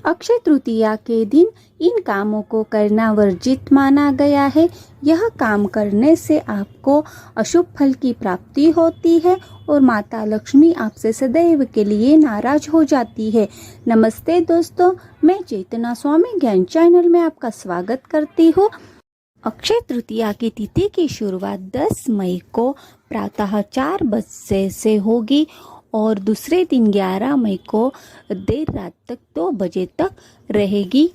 अक्षय तृतीया के दिन इन कामों को करना वर्जित माना गया है। यह काम करने से आपको अशुभ फल की प्राप्ति होती है और माता लक्ष्मी आपसे सदैव के लिए नाराज हो जाती है। नमस्ते दोस्तों, मैं चेतना स्वामी ज्ञान चैनल में आपका स्वागत करती हूँ। अक्षय तृतीया की तिथि की शुरुआत 10 मई को प्रातः 4 बजे से होगी और दूसरे दिन 11 मई को देर रात तक 2 बजे तक रहेगी।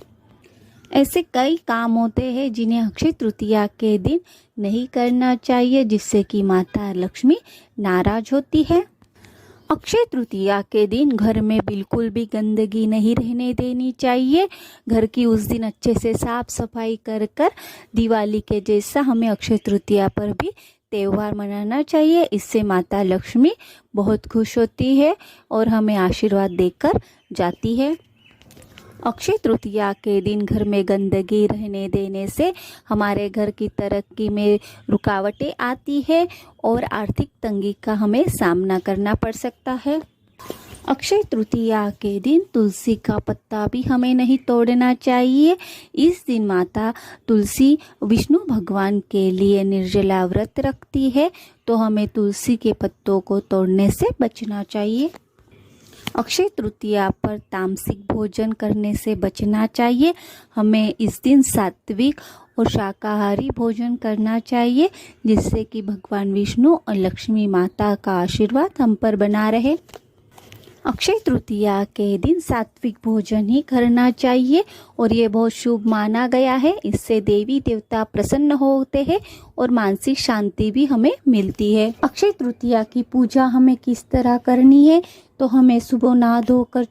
ऐसे कई काम होते हैं जिन्हें अक्षय तृतीया के दिन नहीं करना चाहिए, जिससे कि माता लक्ष्मी नाराज होती है। अक्षय तृतीया के दिन घर में बिल्कुल भी गंदगी नहीं रहने देनी चाहिए। घर की उस दिन अच्छे से साफ सफाई कर दिवाली के जैसा हमें अक्षय तृतीया पर भी त्यौहार मनाना चाहिए। इससे माता लक्ष्मी बहुत खुश होती है और हमें आशीर्वाद देकर जाती है। अक्षय तृतीया के दिन घर में गंदगी रहने देने से हमारे घर की तरक्की में रुकावटें आती है और आर्थिक तंगी का हमें सामना करना पड़ सकता है। अक्षय तृतीया के दिन तुलसी का पत्ता भी हमें नहीं तोड़ना चाहिए। इस दिन माता तुलसी विष्णु भगवान के लिए निर्जला व्रत रखती है, तो हमें तुलसी के पत्तों को तोड़ने से बचना चाहिए। अक्षय तृतीया पर तामसिक भोजन करने से बचना चाहिए। हमें इस दिन सात्विक और शाकाहारी भोजन करना चाहिए, जिससे कि भगवान विष्णु और लक्ष्मी माता का आशीर्वाद हम पर बना रहे। अक्षय तृतीया के दिन सात्विक भोजन ही करना चाहिए और ये बहुत शुभ माना गया है। इससे देवी देवता प्रसन्न होते हैं और मानसिक शांति भी हमें मिलती है। अक्षय तृतीया की पूजा हमें किस तरह करनी है, तो हमें सुबह नहा धोकर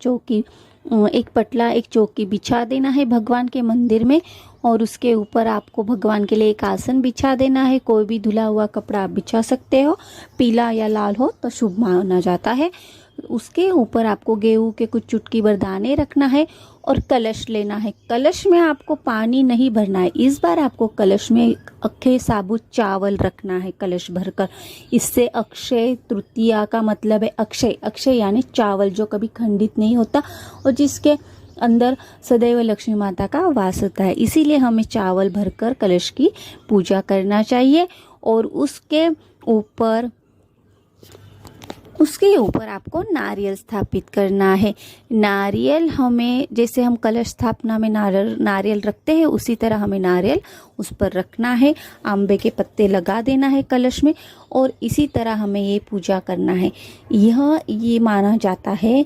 एक चौकी बिछा देना है भगवान के मंदिर में और उसके ऊपर आपको भगवान के लिए एक आसन बिछा देना है। कोई भी धुला हुआ कपड़ा आप बिछा सकते हो, पीला या लाल हो तो शुभ माना जाता है। उसके ऊपर आपको गेहूं के कुछ चुटकी भर दाने रखना है और कलश लेना है। कलश में आपको पानी नहीं भरना है, इस बार आपको कलश में अक्षय साबुत चावल रखना है कलश भरकर। इससे अक्षय तृतीया का मतलब है अक्षय। अक्षय यानी चावल जो कभी खंडित नहीं होता और जिसके अंदर सदैव लक्ष्मी माता का वास होता है। इसीलिए हमें चावल भरकर कलश की पूजा करना चाहिए और उसके ऊपर आपको नारियल स्थापित करना है। नारियल हमें, जैसे हम कलश स्थापना में नारियल रखते हैं, उसी तरह हमें नारियल उस पर रखना है। आंबे के पत्ते लगा देना है कलश में और इसी तरह हमें ये पूजा करना है। ये माना जाता है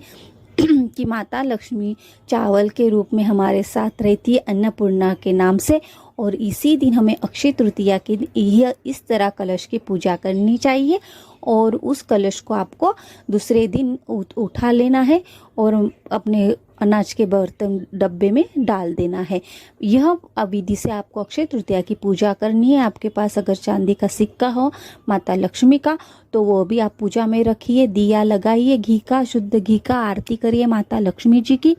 कि माता लक्ष्मी चावल के रूप में हमारे साथ रहती है अन्नपूर्णा के नाम से, और इसी दिन हमें अक्षय तृतीया के दिन इस तरह कलश की पूजा करनी चाहिए और उस कलश को आपको दूसरे दिन उठा लेना है और अपने अनाज के बर्तन डब्बे में डाल देना है। यह विधि से आपको अक्षय तृतीया की पूजा करनी है। आपके पास अगर चांदी का सिक्का हो माता लक्ष्मी का, तो वो भी आप पूजा में रखिए। दिया लगाइए घी का, शुद्ध घी का, आरती करिए माता लक्ष्मी जी की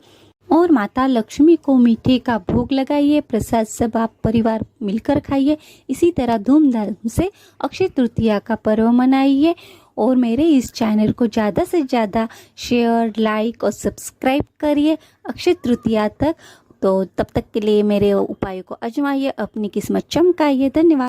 और माता लक्ष्मी को मीठे का भोग लगाइए। प्रसाद सब आप परिवार मिलकर खाइए। इसी तरह धूमधाम से अक्षय तृतीया का पर्व मनाइए और मेरे इस चैनल को ज़्यादा से ज़्यादा शेयर, लाइक और सब्सक्राइब करिए अक्षय तृतीया तक। तो तब तक के लिए मेरे उपायों को आजमाइए, अपनी किस्मत चमकाइए। धन्यवाद।